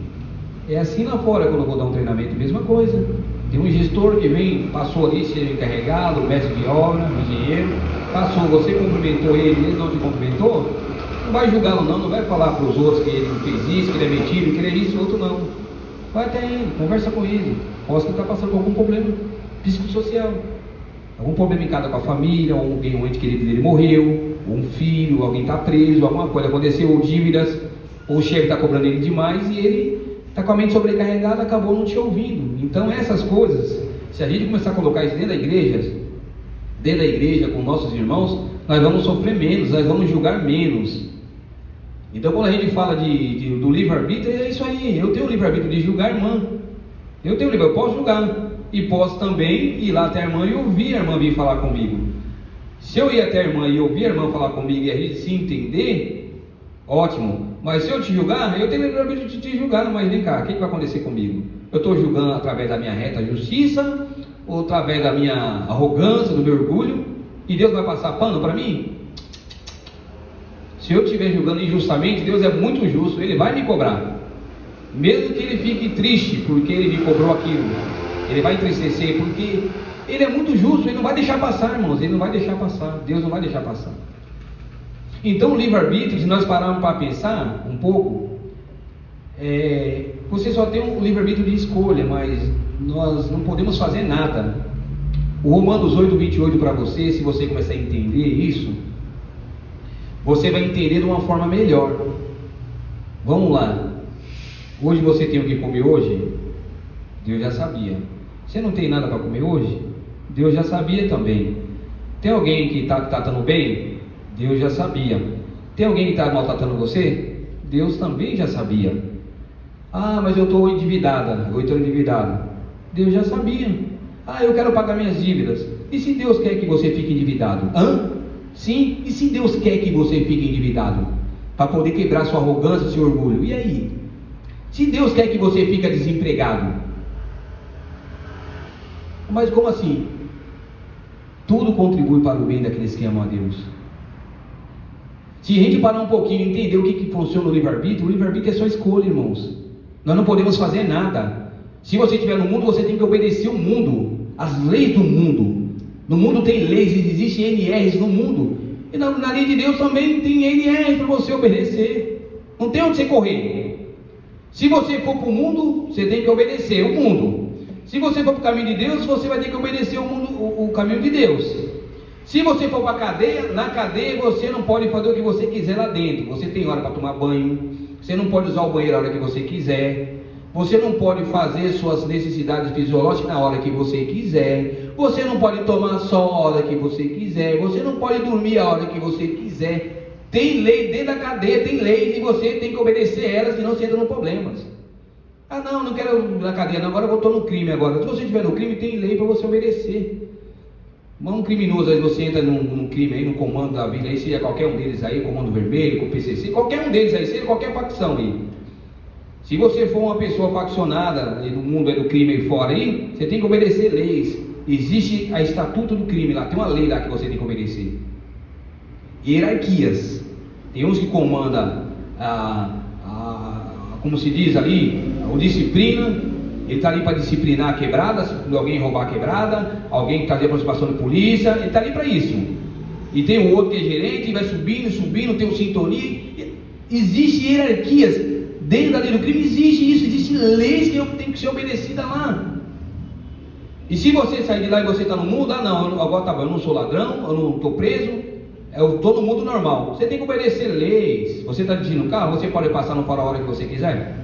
É assim lá fora quando eu vou dar um treinamento, mesma coisa. Tem um gestor que vem, passou ali, seja encarregado, mestre de obra, engenheiro, passou, você cumprimentou ele não te cumprimentou, não vai julgá-lo não vai falar para os outros que ele não fez isso, que ele é metido, que ele é isso, outro não. Vai até ele, conversa com ele. Posso que está passando por algum problema psicossocial, algum problema em casa com a família, ou alguém, um ente querido dele morreu, ou um filho, alguém está preso, alguma coisa aconteceu, ou dívidas, ou o chefe está cobrando ele demais e ele está com a mente sobrecarregada, acabou não te ouvindo. Então essas coisas, se a gente começar a colocar isso dentro da igreja com nossos irmãos, nós vamos sofrer menos, nós vamos julgar menos. Então quando a gente fala do livre-arbítrio, é isso aí. Eu tenho o livre-arbítrio de julgar a irmã, eu posso julgar, e posso também ir lá até a irmã e ouvir a irmã vir falar comigo. Se eu ir até a irmã e ouvir a irmã falar comigo e a gente se entender, ótimo. Mas se eu te julgar, eu tenho o livre-arbítrio de te julgar, mas vem cá, o que vai acontecer comigo? Eu estou julgando através da minha reta justiça, ou através da minha arrogância, do meu orgulho, e Deus vai passar pano para mim? Se eu estiver julgando injustamente, Deus é muito justo, Ele vai me cobrar. Mesmo que Ele fique triste porque Ele me cobrou aquilo, Ele vai entristecer, porque Ele é muito justo, Ele não vai deixar passar, irmãos, Ele não vai deixar passar, Deus não vai deixar passar. Então o livre-arbítrio, se nós pararmos para pensar um pouco, Você só tem um livre-arbítrio de escolha, mas nós não podemos fazer nada. O Romanos 8:28 para você, se você começar a entender isso, você vai entender de uma forma melhor. Vamos lá. Hoje você tem o que comer hoje? Deus já sabia. Você não tem nada para comer hoje? Deus já sabia também. Tem alguém que está tratando bem? Deus já sabia. Tem alguém que está maltratando você? Deus também já sabia. Ah, mas eu estou endividada, eu estou endividado. Deus já sabia. Ah, eu quero pagar minhas dívidas. E se Deus quer que você fique endividado? Sim, e se Deus quer que você fique endividado? Para poder quebrar sua arrogância, seu orgulho. E aí? Se Deus quer que você fique desempregado? Mas como assim? Tudo contribui para o bem daqueles que amam a Deus. Se a gente parar um pouquinho e entender o que funciona o livre-arbítrio, o livre-arbítrio é só escolha, irmãos. Nós não podemos fazer nada. Se você estiver no mundo, você tem que obedecer o mundo, as leis do mundo. No mundo tem leis, existem NRs no mundo. E na lei de Deus também tem NR para você obedecer. Não tem onde você correr. Se você for para o mundo, você tem que obedecer o mundo. Se você for para o caminho de Deus, você vai ter que obedecer o caminho de Deus. Se você for para a cadeia, na cadeia você não pode fazer o que você quiser lá dentro. Você tem hora para tomar banho, você não pode usar o banheiro a hora que você quiser, você não pode fazer suas necessidades fisiológicas na hora que você quiser, você não pode tomar sol a hora que você quiser, você não pode dormir a hora que você quiser. Tem lei dentro da cadeia, tem leis e você tem que obedecer elas, senão você entra no problemas. Ah não, não quero ir na cadeia não, agora eu estou no crime agora. Se você estiver no crime, tem lei para você obedecer. Um criminoso, aí você entra num crime aí, no comando da vida aí, seja qualquer um deles aí, Comando Vermelho, com o PCC, qualquer um deles aí, seja qualquer facção aí. Se você for uma pessoa faccionada do mundo aí do crime aí fora aí, você tem que obedecer leis. Existe a estatuto do crime lá, tem uma lei lá que você tem que obedecer. Hierarquias. Tem uns que comandam como se diz ali, a disciplina. Ele está ali para disciplinar a quebrada, se alguém roubar a quebrada, alguém que está de aproximação de polícia, ele está ali para isso. E tem o outro que é gerente, e vai subindo, tem um sintonia. Existem hierarquias dentro da lei do crime, existe isso, existem leis que tem que ser obedecidas lá. E se você sair de lá e você está no mundo, agora tá bom, eu não sou ladrão, eu não estou preso, eu estou no mundo normal. Você tem que obedecer leis. Você está dirigindo o carro, você pode passar no farol a hora que você quiser.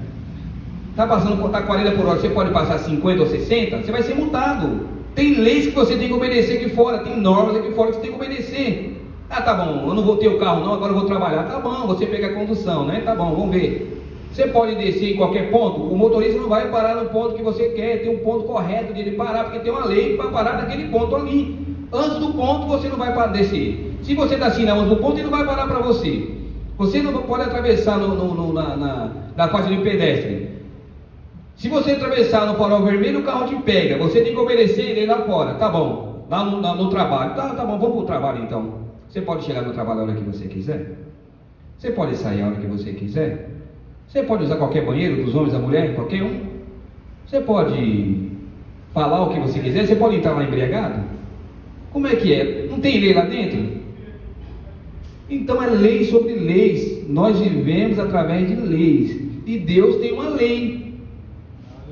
Está passando, está 40 por hora, você pode passar 50 ou 60, você vai ser multado. Tem leis que você tem que obedecer aqui fora, tem normas aqui fora que você tem que obedecer. Ah, tá bom, eu não vou ter o carro não, agora eu vou trabalhar. Tá bom, você pega a condução, né? Tá bom, vamos ver. Você pode descer em qualquer ponto, o motorista não vai parar no ponto que você quer, tem um ponto correto de ele parar, porque tem uma lei para parar naquele ponto ali. Antes do ponto você não vai parar descer. Se você está assim antes do ponto, ele não vai parar para você. Você não pode atravessar na faixa de pedestre. Se você atravessar no farol vermelho, o carro te pega. Você tem que obedecer ele lá fora. Tá bom, lá no trabalho. Tá bom, vamos para o trabalho então. Você pode chegar no trabalho a hora que você quiser. Você pode sair a hora que você quiser. Você pode usar qualquer banheiro, dos homens, da mulher, qualquer um. Você pode falar o que você quiser. Você pode entrar lá embriagado. Como é que é? Não tem lei lá dentro? Então é lei sobre leis. Nós vivemos através de leis. E Deus tem uma lei.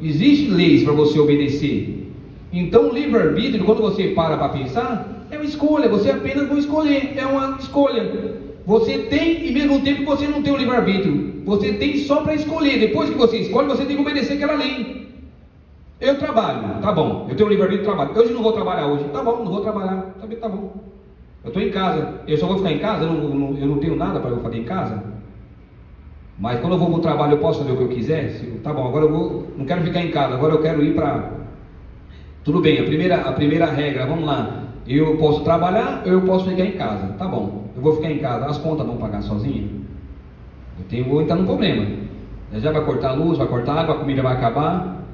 Existem leis para você obedecer. Então o livre-arbítrio, quando você para pensar, é uma escolha. Você apenas vai escolher. É uma escolha. Você tem, e mesmo tempo você não tem o livre-arbítrio. Você tem só para escolher. Depois que você escolhe, você tem que obedecer aquela lei. Eu trabalho, tá bom. Eu tenho o livre-arbítrio de trabalho. Hoje não vou trabalhar hoje. Tá bom, não vou trabalhar. Tá bom. Eu estou em casa. Eu só vou ficar em casa. Eu não tenho nada para eu fazer em casa. Mas quando eu vou para o trabalho, eu posso fazer o que eu quiser? Tá bom, agora não quero ficar em casa, agora eu quero ir para... Tudo bem, a primeira regra, vamos lá. Eu posso trabalhar ou eu posso ficar em casa? Tá bom, eu vou ficar em casa, as contas vão pagar sozinho? Vou entrar num problema. Já vai cortar a luz, vai cortar a água, a comida vai acabar.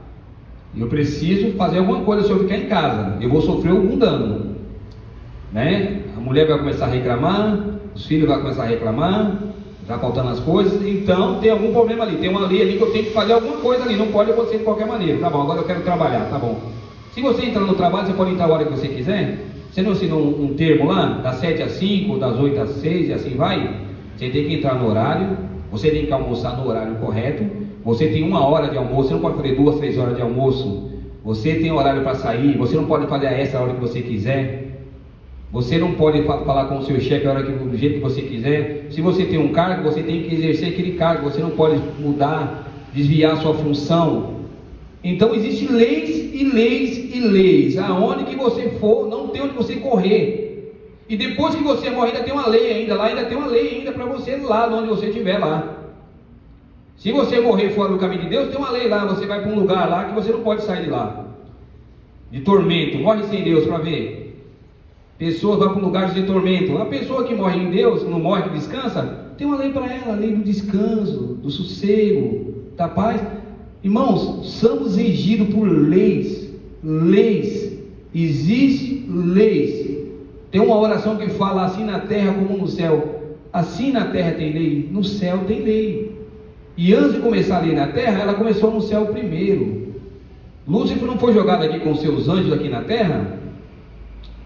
Eu preciso fazer alguma coisa se eu ficar em casa. Eu vou sofrer algum dano, né? A mulher vai começar a reclamar, os filhos vão começar a reclamar. Está faltando as coisas, então tem algum problema ali, tem uma lei ali que eu tenho que fazer alguma coisa ali, não pode acontecer de qualquer maneira. Tá bom, agora eu quero trabalhar, tá bom. Se você entrar no trabalho, você pode entrar a hora que você quiser. Você não assinou um termo lá, das 7 às 5, das 8 às 6 e assim vai? Você tem que entrar no horário, você tem que almoçar no horário correto, Você tem 1 hora de almoço, você não pode fazer 2, 3 horas de almoço. Você tem horário para sair, você não pode fazer essa hora que você quiser. Você não pode falar com o seu chefe do jeito que você quiser. Se você tem um cargo, você tem que exercer aquele cargo. Você não pode mudar, desviar a sua função. Então existem leis e leis e leis. Aonde que você for, não tem onde você correr. E depois que você morrer, ainda tem uma lei ainda. Lá ainda tem uma lei ainda para você lá, onde você estiver lá. Se você morrer fora do caminho de Deus, tem uma lei lá. Você vai para um lugar lá que você não pode sair de lá. De tormento. Morre sem Deus para ver. Pessoas vão para um lugar de tormento. A pessoa que morre em Deus, não morre, que descansa, tem uma lei para ela, a lei do descanso, do sossego, da paz. Irmãos, somos regidos por leis. Leis. Existem leis. Tem uma oração que fala assim na terra como no céu. Assim na terra tem lei, no céu tem lei. E antes de começar a lei na terra, ela começou no céu primeiro. Lúcifer não foi jogado aqui com seus anjos aqui na terra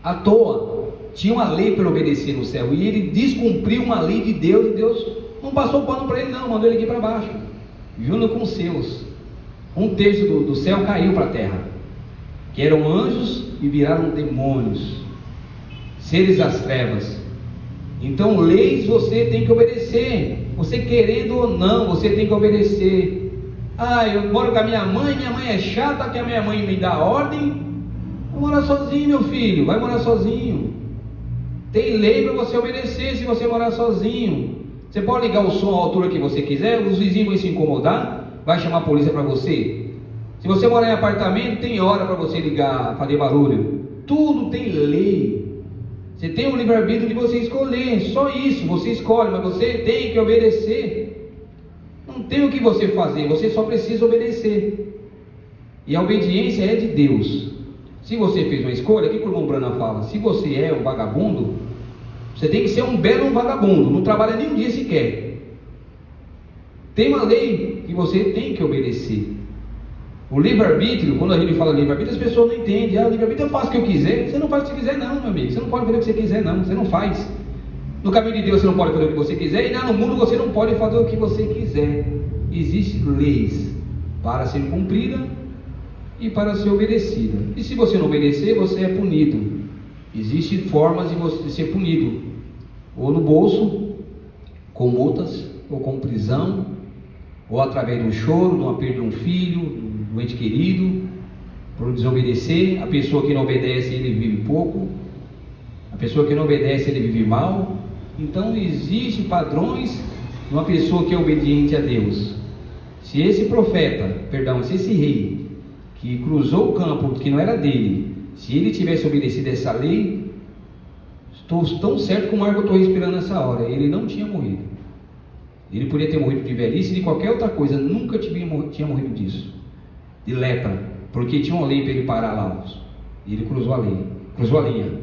à toa. Tinha uma lei para obedecer no céu, e ele descumpriu uma lei de Deus, e Deus não passou pano para ele não, mandou ele aqui para baixo, junto com os seus. 1/3 do céu caiu para a terra, que eram anjos e viraram demônios, seres das trevas. Então leis você tem que obedecer, você querendo ou não, você tem que obedecer. Eu moro com a minha mãe é chata, que a minha mãe me dá ordem. Vai morar sozinho, meu filho, vai morar sozinho. Tem lei para você obedecer se você morar sozinho. Você pode ligar o som à altura que você quiser, os vizinhos vão se incomodar, vai chamar a polícia para você. Se você morar em apartamento, tem hora para você ligar, fazer barulho. Tudo tem lei. Você tem o livre-arbítrio de você escolher, só isso, você escolhe, mas você tem que obedecer. Não tem o que você fazer, você só precisa obedecer. E a obediência é de Deus. Se você fez uma escolha, aqui que o irmão Brana fala, se você é um vagabundo, você tem que ser um belo vagabundo, não trabalha nem um dia sequer. Tem uma lei que você tem que obedecer. O livre-arbítrio, quando a gente fala livre-arbítrio, as pessoas não entendem. Livre-arbítrio eu faço o que eu quiser. Você não faz o que você quiser não, meu amigo. Você não pode fazer o que você quiser não, você não faz. No caminho de Deus você não pode fazer o que você quiser, e lá no mundo você não pode fazer o que você quiser. Existem leis para ser cumprida e para ser obedecida. E se você não obedecer, você é punido. Existem formas de você ser punido, ou no bolso, com multas, ou com prisão, ou através de um choro, de uma perda de um filho, de um ente querido, por desobedecer. A pessoa que não obedece, ele vive pouco. A pessoa que não obedece, ele vive mal. Então existem padrões de uma pessoa que é obediente a Deus. Se esse se esse rei que cruzou o campo que não era dele, se ele tivesse obedecido essa lei, estou tão certo como o ar que eu estou respirando nessa hora, ele não tinha morrido. Ele podia ter morrido de velhice e de qualquer outra coisa, nunca tinha morrido disso, de lepra, porque tinha uma lei para ele parar lá, e ele cruzou a linha.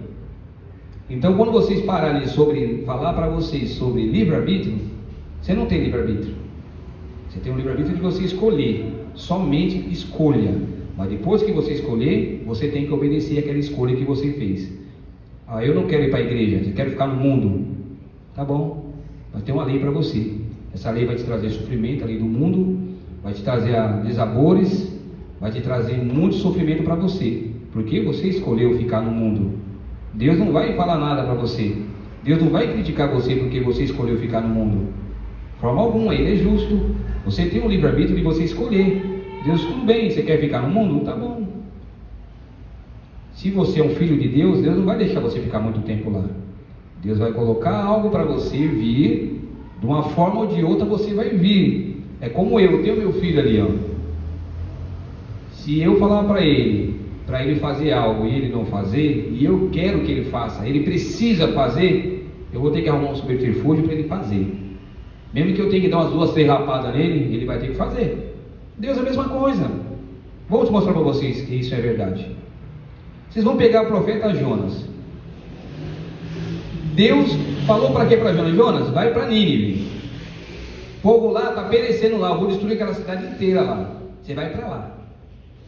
Então quando vocês pararem falar para vocês sobre livre-arbítrio, você não tem livre-arbítrio. Você tem o livre-arbítrio de você escolher, somente escolha. Mas depois que você escolher, você tem que obedecer àquela escolha que você fez. Eu não quero ir para a igreja, eu quero ficar no mundo. Tá bom, mas tem uma lei para você. Essa lei vai te trazer sofrimento, a lei do mundo, vai te trazer desabores, vai te trazer muito sofrimento para você, porque você escolheu ficar no mundo. Deus não vai falar nada para você. Deus não vai criticar você porque você escolheu ficar no mundo. De forma alguma, Ele é justo. Você tem um livre-arbítrio de você escolher. Deus, tudo bem, você quer ficar no mundo? Tá bom. Se você é um filho de Deus, Deus não vai deixar você ficar muito tempo lá. Deus vai colocar algo para você vir, de uma forma ou de outra você vai vir. É como eu tenho meu filho ali, Se eu falar para ele fazer algo e ele não fazer, e eu quero que ele faça, ele precisa fazer, eu vou ter que arrumar um subterfúgio para ele fazer. Mesmo que eu tenha que dar umas 2, 3 lapadas nele, ele vai ter que fazer. Deus é a mesma coisa. Vou te mostrar para vocês que isso é verdade. Vocês vão pegar o profeta Jonas. Deus falou para quê para Jonas? Jonas, vai para Nínive. O povo lá está perecendo lá, eu vou destruir aquela cidade inteira lá. Você vai para lá.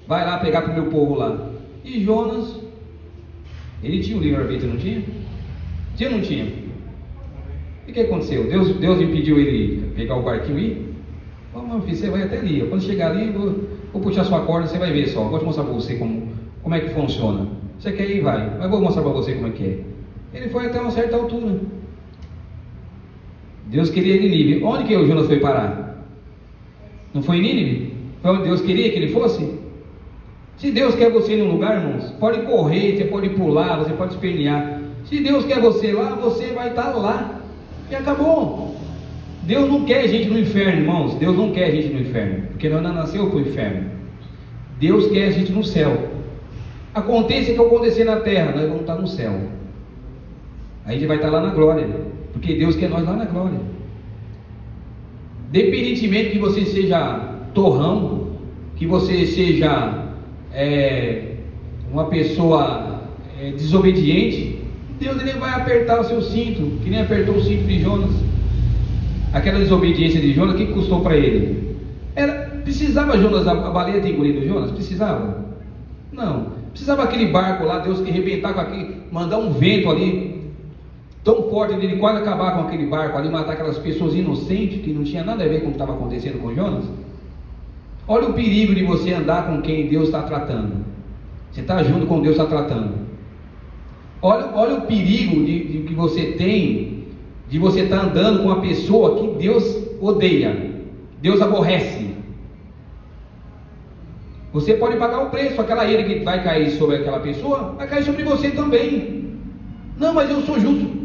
Vai lá pegar para o meu povo lá. E Jonas, ele tinha o livre-arbítrio, não tinha? Tinha ou não tinha? E o que aconteceu? Deus impediu ele pegar o barquinho e ir? Falou, meu filho, você vai até ali. Quando chegar ali, vou puxar sua corda, você vai ver só. Vou te mostrar para você como é que funciona. Você quer ir? Vai. Mas vou mostrar para você como é que é. Ele foi até uma certa altura. Deus queria ele em Nínive. Onde que o Jonas foi parar? Não foi em Nínive? Foi onde Deus queria que ele fosse? Se Deus quer você em um lugar, irmãos, pode correr, você pode pular, você pode espernear. Se Deus quer você lá, você vai estar lá. E acabou. Deus não quer a gente no inferno, irmãos. Deus não quer a gente no inferno, porque nós não nasceu para o inferno. Deus quer a gente no céu. Aconteça o que acontecer na terra, nós vamos estar no céu. Aí a gente vai estar lá na glória, porque Deus quer nós lá na glória. Independentemente que você seja torrão, que você seja uma pessoa desobediente, Deus ele vai apertar o seu cinto, que nem apertou o cinto de Jonas. Aquela desobediência de Jonas, o que custou para ele? Precisava Jonas, a baleia ter engolido Jonas? Precisava? Não. Precisava aquele barco lá, Deus que arrebentar com aquele, mandar um vento ali tão forte dele quase acabar com aquele barco ali, matar aquelas pessoas inocentes que não tinha nada a ver com o que estava acontecendo com Jonas. Olha o perigo de você andar com quem Deus está tratando. Você está junto com Deus está tratando. Olha o perigo de que você tem de você estar andando com uma pessoa que Deus odeia, Deus aborrece. Você pode pagar o preço, aquela ira que vai cair sobre aquela pessoa, vai cair sobre você também. Não, mas eu sou justo.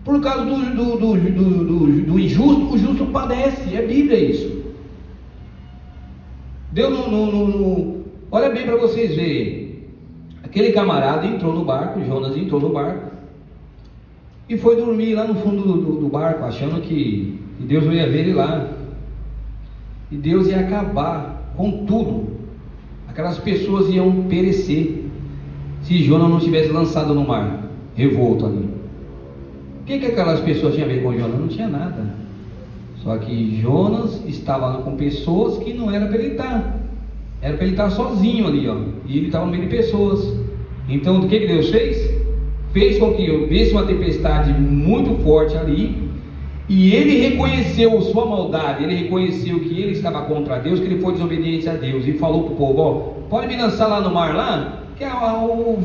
Por causa do injusto, o justo padece. É Bíblia isso. Deus não. Olha bem para vocês verem. Aquele camarada entrou no barco, Jonas entrou no barco e foi dormir lá no fundo do barco, achando que Deus não ia ver ele lá. E Deus ia acabar com tudo. Aquelas pessoas iam perecer se Jonas não tivesse lançado no mar, revolto ali. O que aquelas pessoas tinham a ver com Jonas? Não tinha nada. Só que Jonas estava lá com pessoas que não era para ele estar. Era para ele estar sozinho ali, ó. E ele estava no meio de pessoas. Então, o que Deus fez? Fez com que houvesse uma tempestade muito forte ali. E ele reconheceu sua maldade. Ele reconheceu que ele estava contra Deus, que ele foi desobediente a Deus. E falou para o povo, ó, pode me lançar lá no mar lá, que o